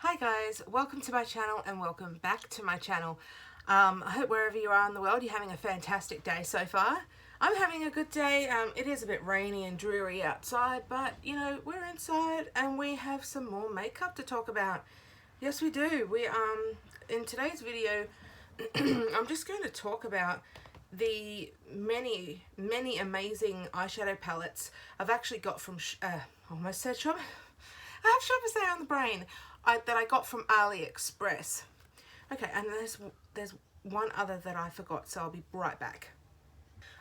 Hi guys, welcome to my channel and welcome back to my channel. I hope wherever you are in the world you're having a fantastic day so far. I'm having a good day. It is a bit rainy and dreary outside, but you know, we're inside and we have some more makeup to talk about. Yes, we do. In today's video I'm just going to talk about the many amazing eyeshadow palettes I've actually got from almost said shop. I have Shopper's Day on the brain. That I got from AliExpress. Okay, and there's one other that I forgot, so I'll be right back.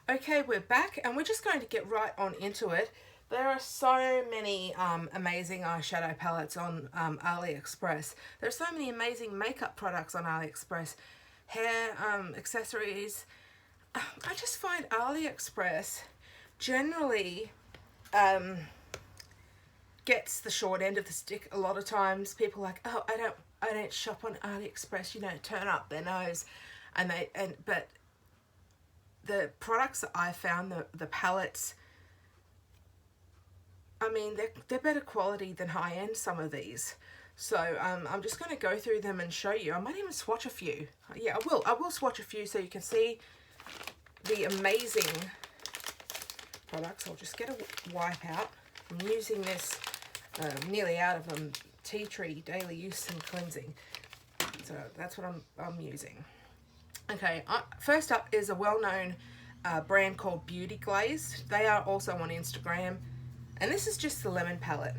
Okay, we're back and we're just going to get right on into it. There are so many amazing eyeshadow palettes on AliExpress. There are so many amazing makeup products on AliExpress. Hair, accessories. I just find AliExpress generally gets the short end of the stick a lot of times. People are like, oh, I don't shop on AliExpress, you know, turn up their nose, but the products that I found, the palettes, I mean, they're better quality than high end, some of these. So I'm just going to go through them and show you. I might even swatch a few. Yeah, I will swatch a few so you can see the amazing products. I'll just get a wipe out. I'm using this nearly out of them, tea tree daily use and cleansing, so that's what I'm using. Okay, first up is a well-known brand called Beauty Glaze. They are also on Instagram, and this is just the lemon palette.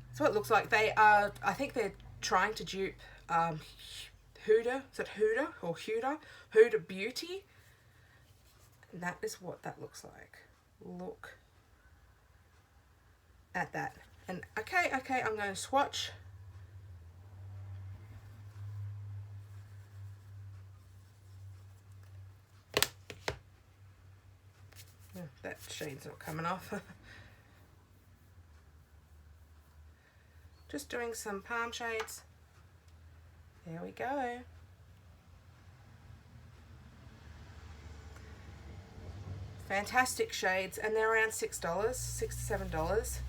That's what it looks like. They are, I think they're trying to dupe Huda, is it Huda or Huda Beauty, and that is what that looks like. Look at that. And okay, I'm going to swatch. Oh, that shade's not coming off. Just doing some palm shades. There we go. Fantastic shades, and they're around $6, $6 to $7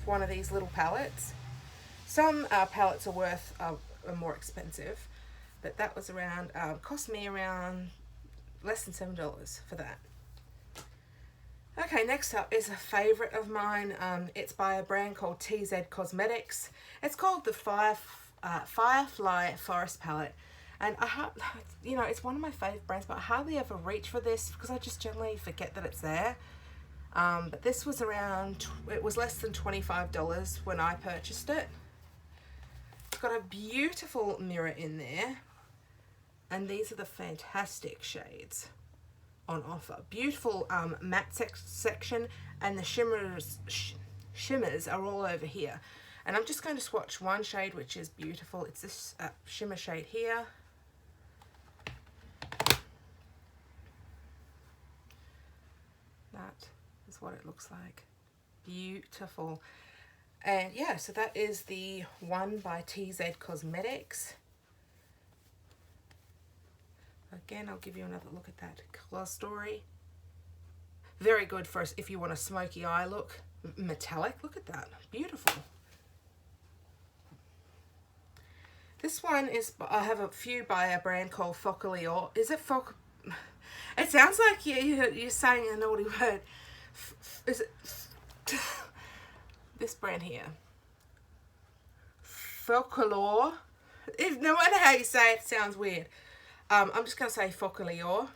for one of these little palettes. Some palettes are worth are more expensive, but that was around cost me around less than $7 for that. Okay, next up is a favorite of mine. It's by a brand called TZ Cosmetics. It's called the Firefly Forest palette, and you know, it's one of my fave brands, but I hardly ever reach for this because I just generally forget that it's there. But this was around, it was less than $25 when I purchased it. It's got a beautiful mirror in there, and these are the fantastic shades on offer. Beautiful matte section, and the shimmers are all over here. And I'm just going to swatch one shade which is beautiful. It's this shimmer shade here. That is what it looks like. Beautiful. And yeah, so that is the one by TZ Cosmetics. Again, I'll give you another look at that color story. Very good for us if you want a smoky eye look. Metallic, look at that, beautiful. This one is, I have a few by a brand called Foxley, or is it Fox? It sounds like you're saying a naughty word. Is it this brand here? Folklore. No matter how you say it, it sounds weird. I'm just going to say Foxley. I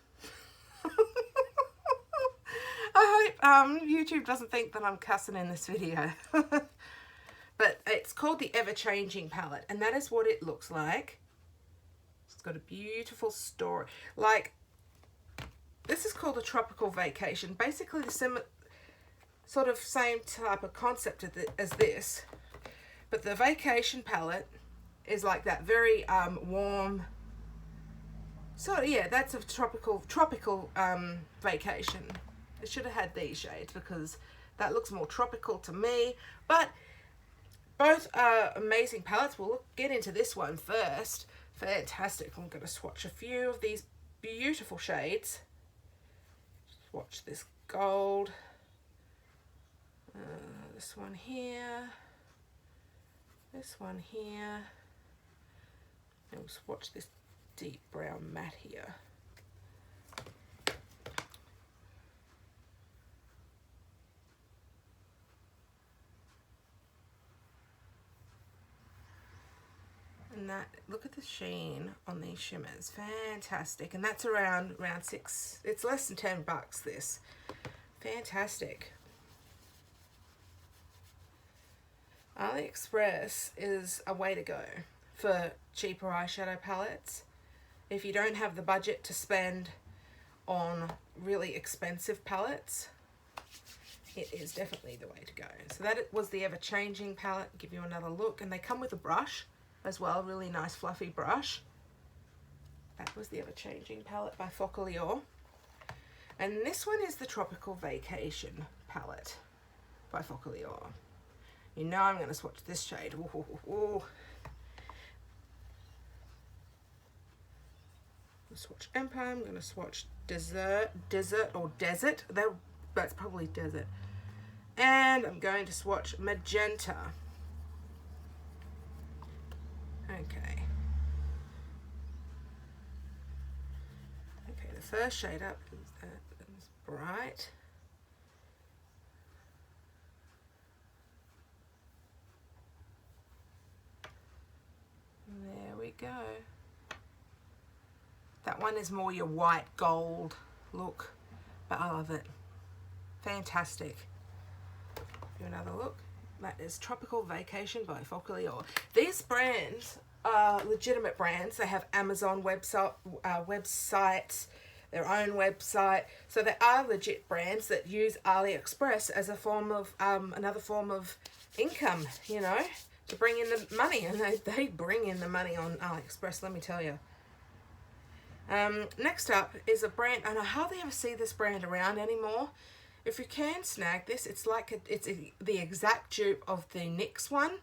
hope YouTube doesn't think that I'm cussing in this video. But it's called the Ever-Changing palette, and that is what it looks like. It's got a beautiful story. Like, this is called a Tropical Vacation. Basically the sort of same type of concept as this, but the Vacation palette is like that very warm. So yeah, that's a tropical vacation. It should have had these shades because that looks more tropical to me. But both are amazing palettes. We'll get into this one first. Fantastic. I'm going to swatch a few of these beautiful shades. Swatch this gold. This one here. This one here, and we'll swatch this deep brown matte here. And that, look at the sheen on these shimmers, fantastic. And that's around six, it's less than $10 this. Fantastic. AliExpress is a way to go for cheaper eyeshadow palettes. If you don't have the budget to spend on really expensive palettes, it is definitely the way to go. So that was the Ever Changing palette. Give you another look, and they come with a brush as well, really nice fluffy brush. That was the Ever Changing palette by Foxley. And this one is the Tropical Vacation palette by Foxley. You know I'm going to swatch this shade. Ooh, ooh, ooh. I'm going to swatch Empire. I'm going to swatch Desert. That's probably Desert. And I'm going to swatch Magenta. Okay. Okay, the first shade up is that it's bright. There we go. That one is more your white gold look, but I love it. Fantastic. Do another look. That is Tropical Vacation by Foxley. These brands are legitimate brands. They have Amazon websites, their own website. So they are legit brands that use AliExpress as a form of, another form of income, you know, to bring in the money. And they bring in the money on AliExpress, let me tell you. Next up is a brand, and I hardly ever see this brand around anymore. If you can snag this, it's like the exact dupe of the NYX one.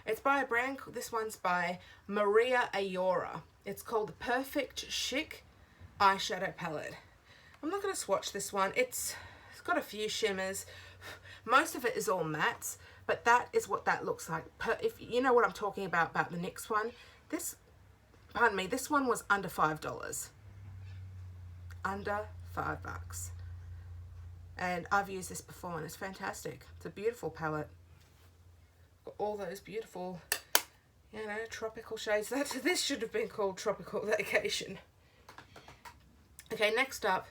It's by a brand, this one's by Ayora. It's called the Perfect Chic Eyeshadow Palette. I'm not going to swatch this one. It's got a few shimmers. Most of it is all mattes, but that is what that looks like. If you know what I'm talking about the NYX one, this one was under $5. Under $5. And I've used this before and it's fantastic. It's a beautiful palette. Got all those beautiful, you know, tropical shades. This should have been called Tropical Vacation. Okay, next up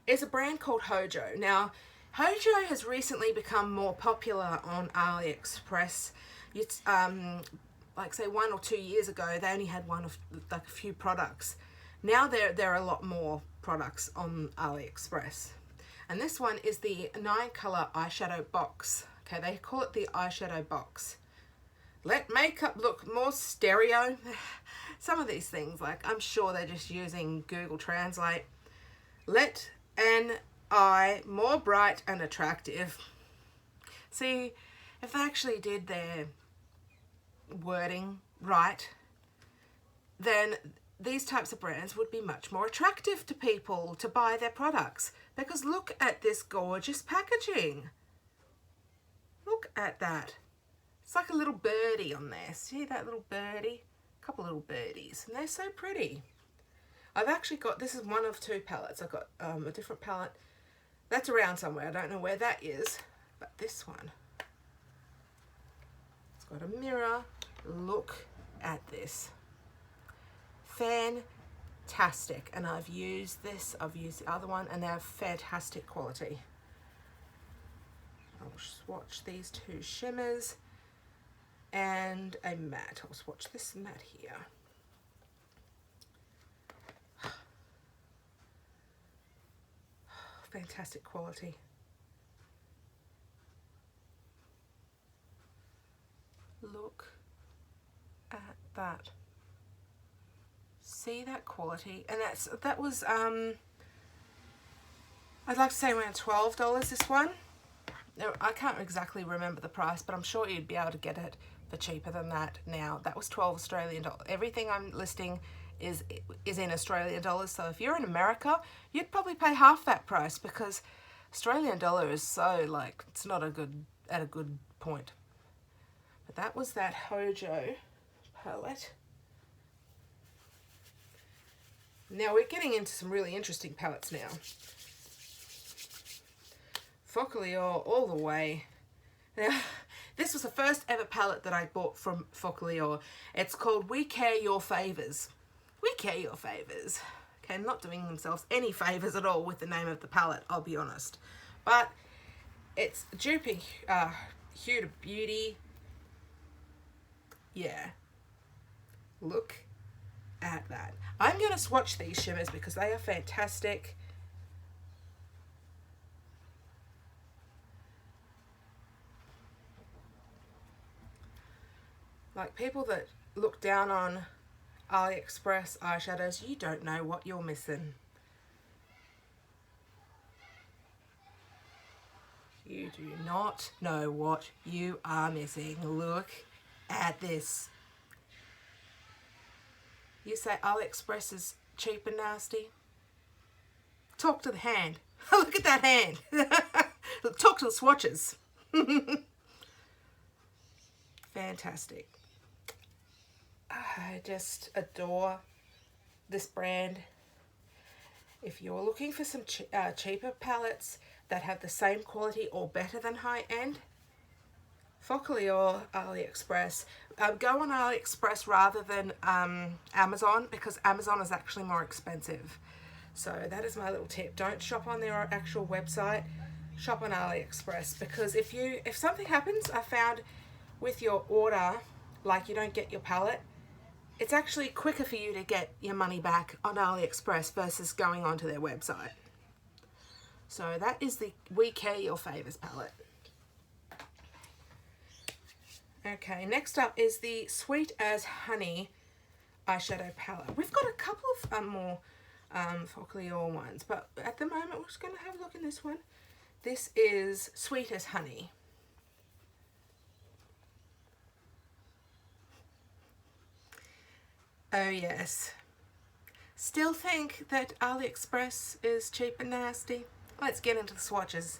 is a brand called Hojo. Now, Hojo has recently become more popular on AliExpress. It's, like say 1 or 2 years ago, they only had one of like a few products. Now there are a lot more products on AliExpress. And this one is the 9-color eyeshadow box. Okay, they call it the eyeshadow box. Let makeup look more stereo. Some of these things, like I'm sure they're just using Google Translate. Let an eye more bright and attractive. See, if they actually did their wording right, then these types of brands would be much more attractive to people to buy their products, because look at this gorgeous packaging. Look at that. It's like a little birdie on there. See that little birdie? A couple little birdies, and they're so pretty. I've actually got, this is one of 2 palettes. I've got a different palette that's around somewhere. I don't know where that is, but this one, it's got a mirror. Look at this. Fantastic. And I've used this, I've used the other one, and they're fantastic quality. I'll swatch these 2 shimmers and a matte. I'll swatch this matte here. Fantastic quality. Look at that. See that quality? And that was I'd like to say around $12 this one. Now, I can't exactly remember the price, but I'm sure you'd be able to get it for cheaper than that now. That was $12 Australian dollars. Everything I'm listing is in Australian dollars, so if you're in America, you'd probably pay half that price, because Australian dollar is so, like, it's not at a good point. that was that Hojo palette. Now we're getting into some really interesting palettes now. Foxley all the way. Now, this was the first ever palette that I bought from Foxley. It's called We Care Your Favors. We Care Your Favors. Okay, not doing themselves any favors at all with the name of the palette, I'll be honest. But it's duping Huda Beauty. Yeah. Look at that. I'm going to swatch these shimmers because they are fantastic. Like, people that look down on AliExpress eyeshadows, you don't know what you're missing. You do not know what you are missing. Look at this. You say AliExpress is cheap and nasty? Talk to the hand. Look at that hand. Talk to the swatches. Fantastic. I just adore this brand. If you're looking for some cheaper palettes that have the same quality or better than high-end, Foxley or AliExpress, go on AliExpress rather than Amazon, because Amazon is actually more expensive. So that is my little tip. Don't shop on their actual website, shop on AliExpress, because if something happens, I found with your order, like you don't get your palette, it's actually quicker for you to get your money back on AliExpress versus going onto their website. So that is the We Care Your Favors palette. Okay, next up is the Sweet as Honey eyeshadow palette. We've got a couple of more Foxley ones, but at the moment we're just going to have a look in this one. This is Sweet as Honey. Oh yes. Still think that AliExpress is cheap and nasty? Let's get into the swatches.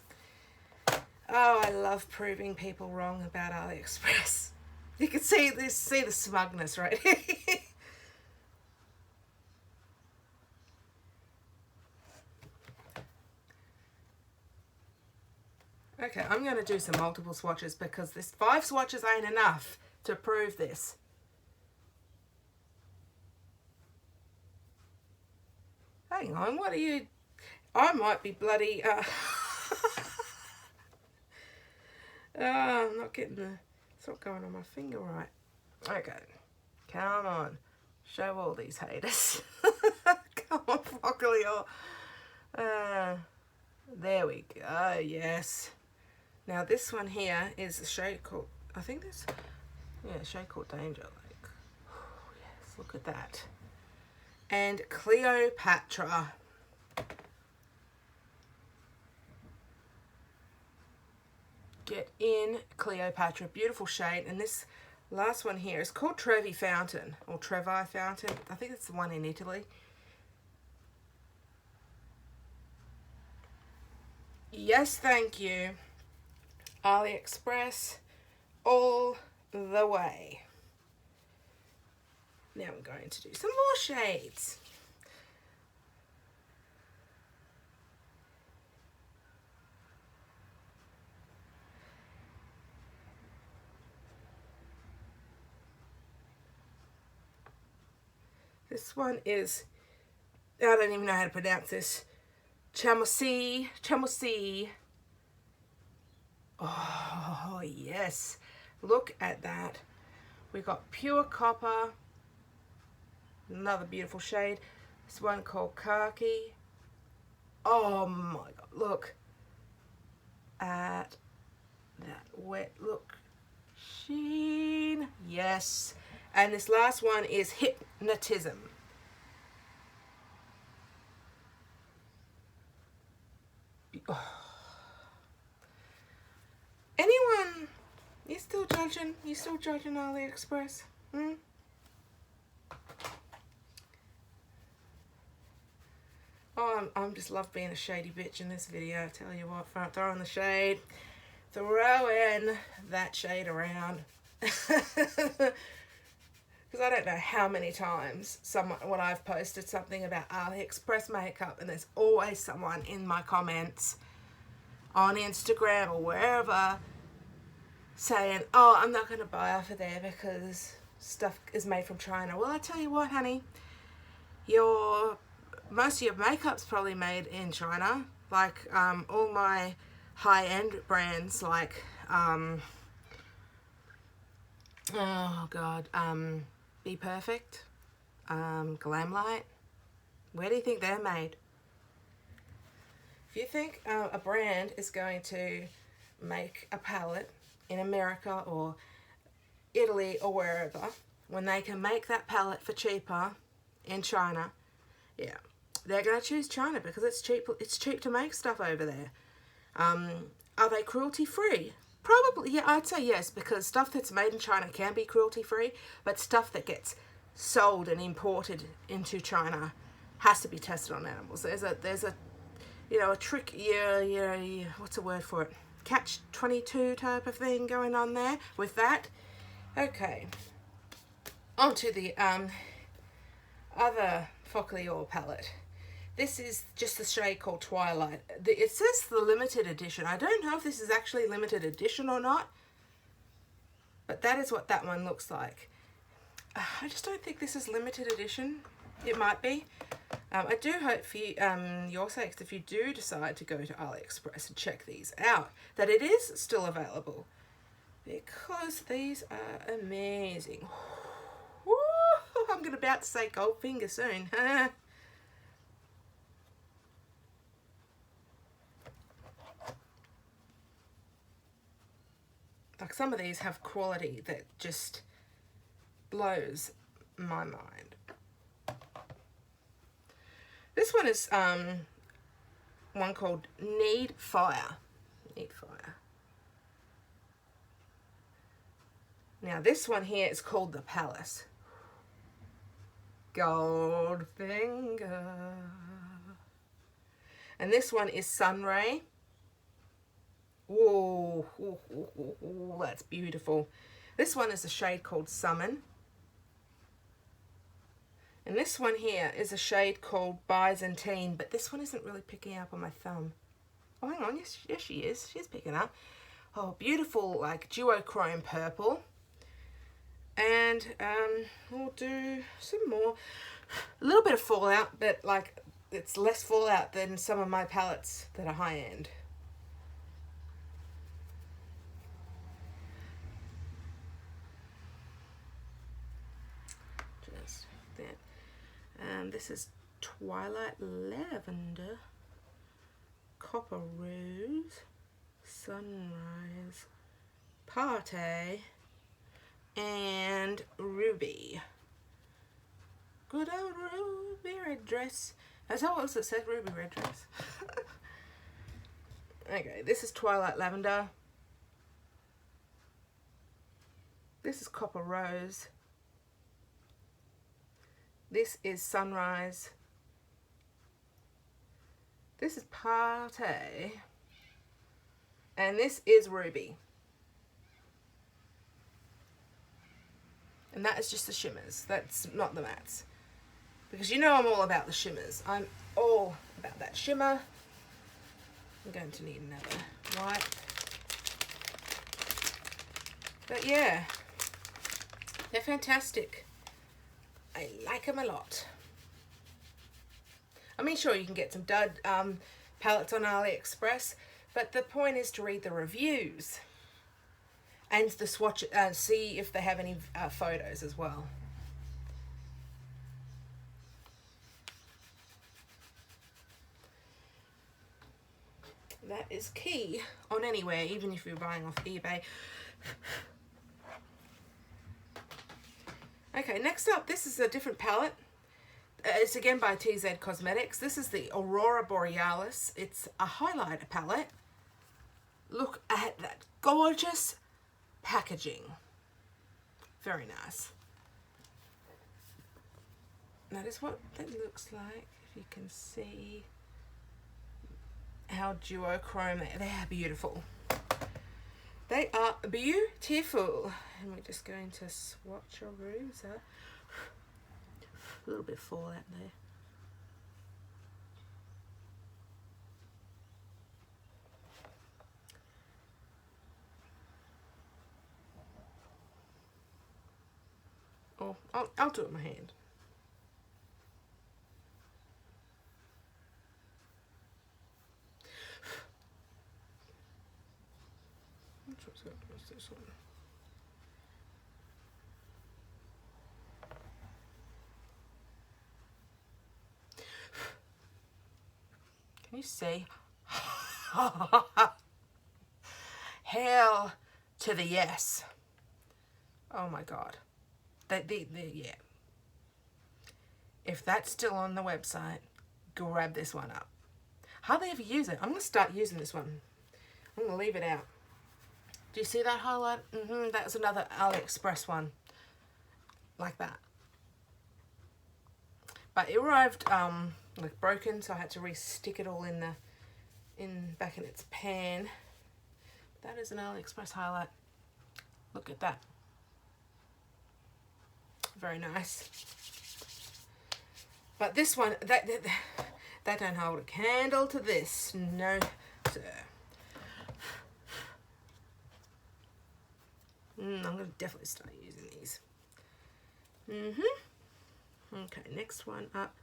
Oh, I love proving people wrong about AliExpress. You can see this, see the smugness right here. Okay, I'm going to do some multiple swatches because this 5 swatches ain't enough to prove this. Hang on, what are you... I might be bloody... I'm not getting the... It's not going on my finger right. Okay. Come on. Show all these haters. Come on, Foxley. There we go. Yes. Now this one here is a shade called... I think this... Yeah, a shade called Danger. Like, yes, look at that. And Cleopatra. Get in Cleopatra, beautiful shade. And this last one here is called Trevi Fountain, or Trevi Fountain. I think it's the one in Italy. Yes, thank you. AliExpress all the way. Now we're going to do some more shades. This one is, I don't even know how to pronounce this. Chamoisi. Oh, yes. Look at that. We got Pure Copper. Another beautiful shade. This one called Khaki. Oh my God, look at that wet look sheen. Yes. And this last one is Hypnotism. Oh. Anyone, you still judging? You still judging AliExpress? Hmm? Oh, I'm just love being a shady bitch in this video. I tell you what, throwing the shade, throwing that shade around. Because I don't know how many times when I've posted something about AliExpress makeup, and there's always someone in my comments on Instagram or wherever saying, oh, I'm not going to buy off of there because stuff is made from China. Well, I tell you what, honey, most of your makeup's probably made in China. Like all my high-end brands, like oh god, Be Perfect, Glamlight. Where do you think they're made? If you think a brand is going to make a palette in America or Italy or wherever, when they can make that palette for cheaper in China, yeah, they're going to choose China because it's cheap. It's cheap to make stuff over there. Are they cruelty free? Probably, yeah, I'd say yes, because stuff that's made in China can be cruelty free, but stuff that gets sold and imported into China has to be tested on animals. There's a you know, a trick, yeah, what's the word for it? Catch-22 type of thing going on there with that. Okay, on to the other Foxley palette. This is just the shade called Twilight. It says the limited edition. I don't know if this is actually limited edition or not, but that is what that one looks like. I just don't think this is limited edition. It might be. I do hope for you, your sakes, if you do decide to go to AliExpress and check these out, that it is still available, because these are amazing. Woo, I'm about to say Goldfinger soon. Like, some of these have quality that just blows my mind. This one is one called Need Fire. Need Fire. Now this one here is called the Palace. Goldfinger. And this one is Sunray. Whoa, that's beautiful. This one is a shade called Summon. And this one here is a shade called Byzantine, but this one isn't really picking up on my thumb. Oh, hang on, yes she is. She's picking up. Oh, beautiful, like duochrome purple. And we'll do some more. A little bit of fallout, but like it's less fallout than some of my palettes that are high end. Just that. This is Twilight Lavender, Copper Rose, Sunrise, Party, and Ruby. Good old Ruby red dress. That's how else it says, Ruby red dress. Okay, this is Twilight Lavender. This is Copper Rose. This is Sunrise. This is Party. And this is Ruby. And that is just the shimmers. That's not the mattes. Because you know I'm all about the shimmers. I'm all about that shimmer. I'm going to need another white. But yeah, they're fantastic. I like them a lot. I mean, sure, you can get some dud palettes on AliExpress, but the point is to read the reviews and the swatch, see if they have any photos as well. That is key on anywhere, even if you're buying off eBay. Okay, next up, this is a different palette. It's again by TZ Cosmetics. This is the Aurora Borealis. It's a highlighter palette. Look at that gorgeous packaging. Very nice. That is what that looks like. If you can see how duochrome they're beautiful. They are beautiful. And we're just going to swatch your rooms. A little bit fallout there. Oh, I'll do it with my hand. What's this one? Can you see? Hell to the yes. Oh my God. Yeah. If that's still on the website, grab this one up. Hardly ever use it. I'm going to start using this one. I'm going to leave it out. Do you see that highlight? That's another AliExpress one. Like that. But it arrived like broken, so I had to re-stick it all back in its pan. That is an AliExpress highlight. Look at that. Very nice. But this one, that don't hold a candle to this. No, sir. I'm going to definitely start using these. Okay, next one up.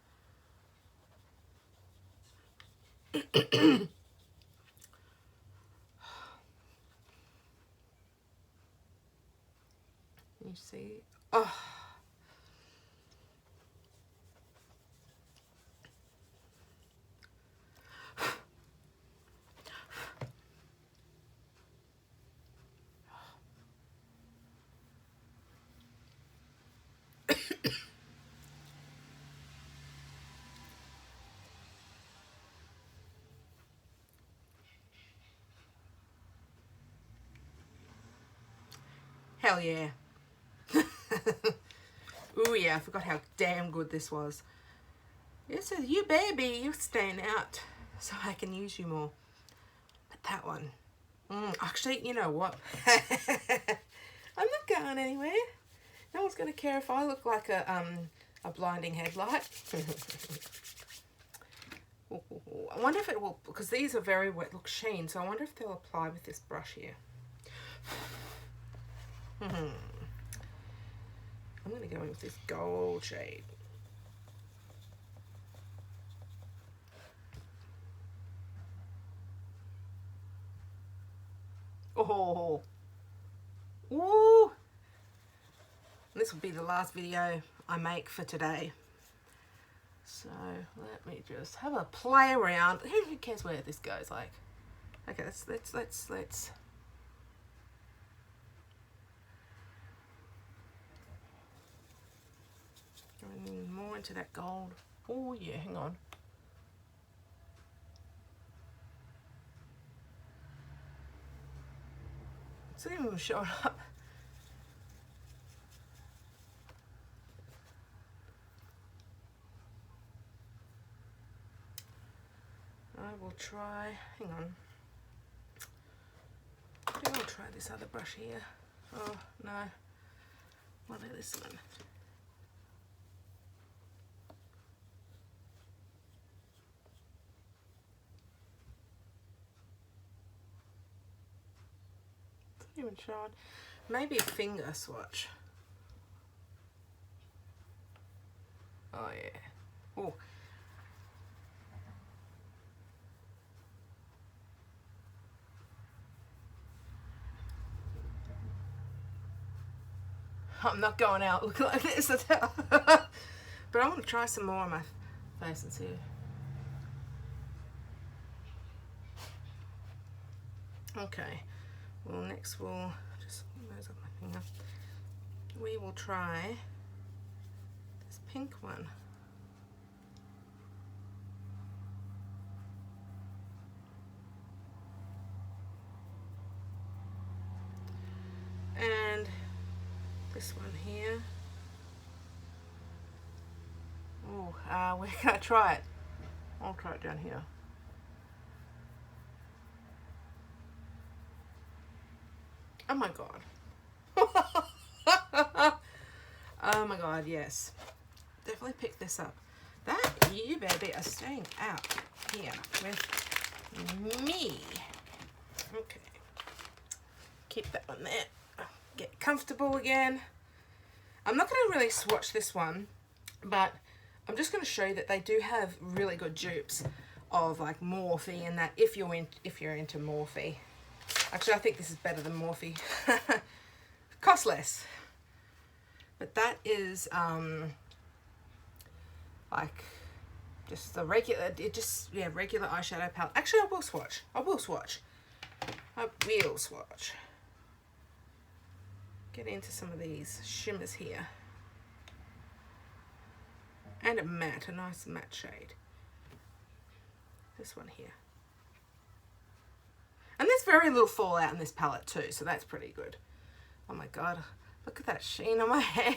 You see? Oh. Hell yeah. Ooh yeah, I forgot how damn good this was. It says, you baby, you're staying out so I can use you more. But that one, actually, you know what? I'm not going anywhere. No one's going to care if I look like a blinding headlight. I wonder if it will, because these are very wet, look sheen, so I wonder if they'll apply with this brush here. I'm going to go in with this gold shade. Oh, ooh! This will be the last video I make for today. So let me just have a play around. Who cares where this goes? Like, okay, let's. Going more into that gold. Oh yeah, hang on. It's not even showing up. I will try, hang on. I think I'll try this other brush here. Oh no, what about this one? Even showing. Maybe a finger swatch. Oh yeah. Oh. I'm not going out looking like this. But I want to try some more on my face and see. Okay. Well, next we'll just nose up my finger. We will try this pink one. And this one here. Oh, we're gonna try it. I'll try it down here. Oh my god. Oh my god, yes. Definitely pick this up. That, you baby, are staying out here with me. Okay. Keep that one there. Get comfortable again. I'm not going to really swatch this one, but I'm just going to show you that they do have really good dupes of like Morphe and that if you're into Morphe. Actually, I think this is better than Morphe. Costs less. But that is like just the regular, regular eyeshadow palette. Actually, I will swatch. Get into some of these shimmers here. And a nice matte shade. This one here. And there's very little fallout in this palette too, so that's pretty good. Oh my god, look at that sheen on my hand.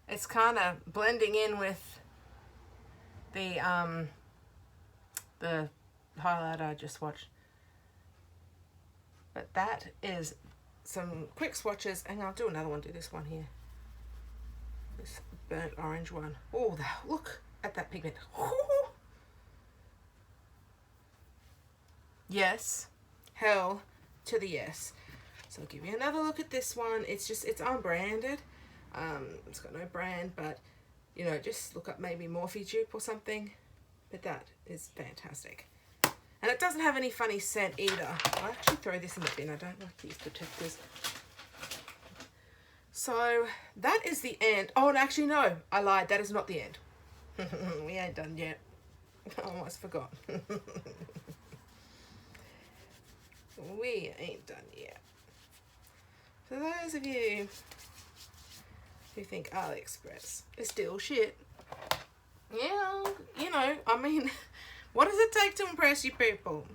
It's kind of blending in with the highlight I just watched. But that is some quick swatches, and I'll do another one. Do this one here. This burnt orange one. Oh, look at that pigment. Ooh. Yes. Hell to the yes. So I'll give you another look at this one. It's unbranded. It's got no brand, but you know, just look up maybe Morphe dupe or something. But that is fantastic. And it doesn't have any funny scent either. I'll actually throw this in the bin. I don't like these protectors. So that is the end. Oh, and actually no, I lied. That is not the end. We ain't done yet. I almost forgot. We ain't done yet. For those of you who think AliExpress is still shit, yeah, you know, I mean, what does it take to impress you people?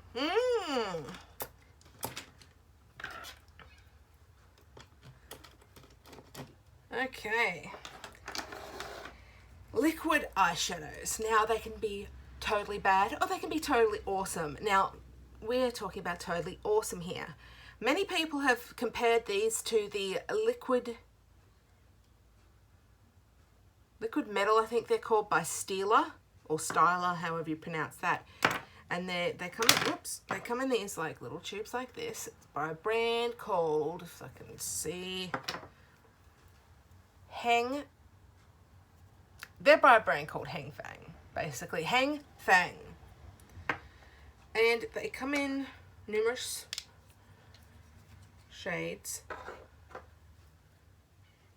Okay. Liquid eyeshadows. Now, they can be totally bad or they can be totally awesome. Now, we're talking about totally awesome here. Many people have compared these to the liquid metal, I think they're called, by Stila or Styler, however you pronounce that. And they come in these like little tubes like this. It's by a brand called, if I can see, they're by a brand called Hang Fang, basically. Hang Fang. And they come in numerous shades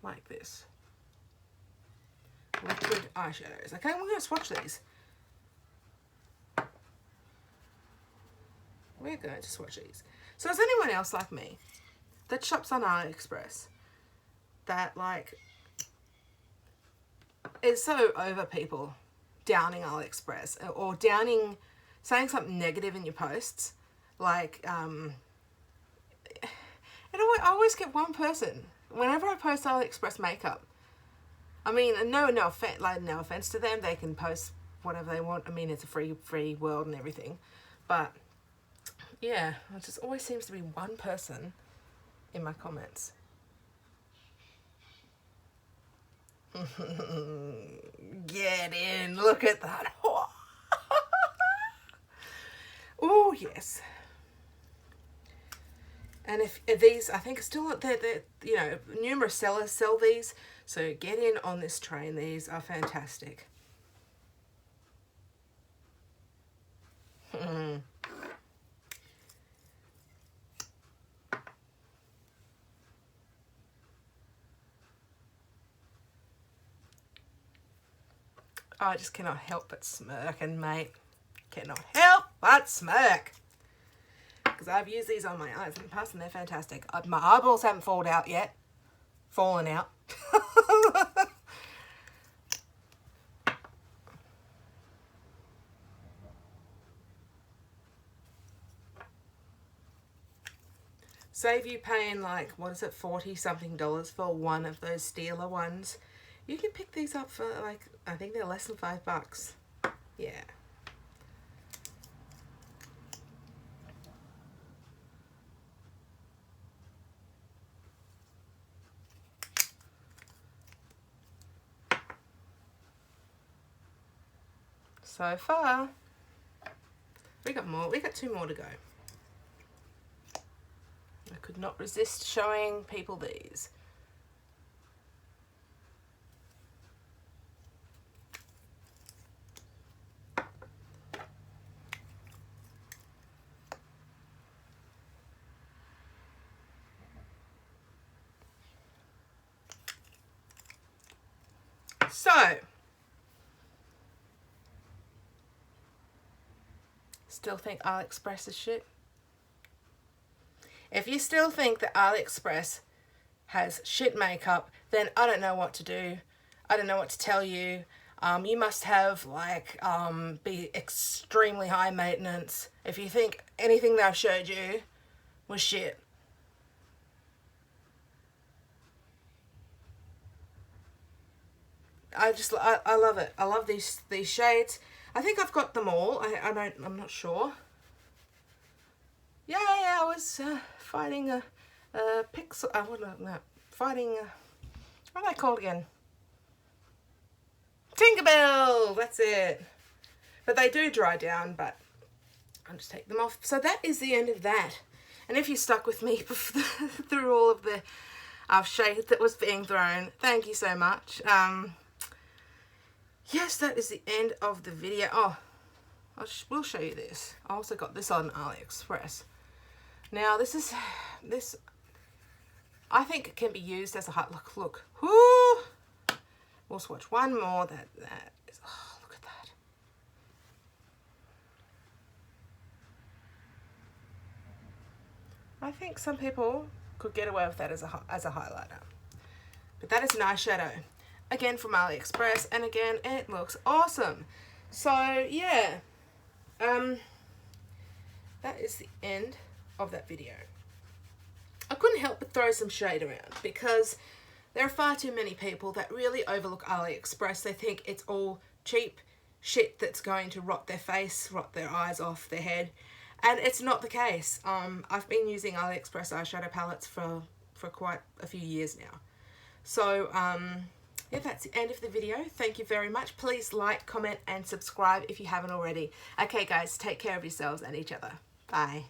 like this. Liquid eyeshadows. Okay, we're going to swatch these. We're going to swatch these. So is anyone else like me that shops on AliExpress that like is so over people downing AliExpress or saying something negative in your posts? Like, I always get one person whenever I post AliExpress makeup. I mean, no offense to them. They can post whatever they want. I mean, it's a free world and everything. But yeah, it just always seems to be one person in my comments. Get in. Look at that. Oh, yes. And if these, I think still, they're, you know, numerous sellers sell these. So get in on this train. These are fantastic. I just cannot help but smirk, and mate, cannot help but smirk. Because I've used these on my eyes in the past and they're fantastic. My eyeballs haven't fallen out yet. Fallen out. Save you paying like, what is it, $40 something for one of those Stila ones. You can pick these up for like, I think they're less than $5. Yeah. So far, we got more. We got 2 more to go. I could not resist showing people these. So, still think AliExpress is shit? If you still think that AliExpress has shit makeup, then I don't know what to do. I don't know what to tell you. You must have like be extremely high maintenance if you think anything that I've showed you was shit. I love it. I love these shades. I think I've got them all. I'm not sure. Yeah, I was fighting a pixel. Fighting what are they called again? Tinkerbell. That's it. But they do dry down. But I'll just take them off. So that is the end of that. And if you stuck with me through all of the shade that was being thrown, thank you so much. Yes, that is the end of the video. Oh, we'll show you this. I also got this on AliExpress. Now, this, I think it can be used as a hot look. Whoo! We'll swatch one more. That is, oh, look at that. I think some people could get away with that as a highlighter. But that is an eyeshadow. Again from AliExpress, and again it looks awesome. So yeah, that is the end of that video. I couldn't help but throw some shade around because there are far too many people that really overlook AliExpress. They think it's all cheap shit that's going to rot their face, rot their eyes off their head, and it's not the case. I've been using AliExpress eyeshadow palettes for quite a few years now. So yeah, that's the end of the video. Thank you very much. Please like, comment, and subscribe if you haven't already. Okay, guys, take care of yourselves and each other. Bye.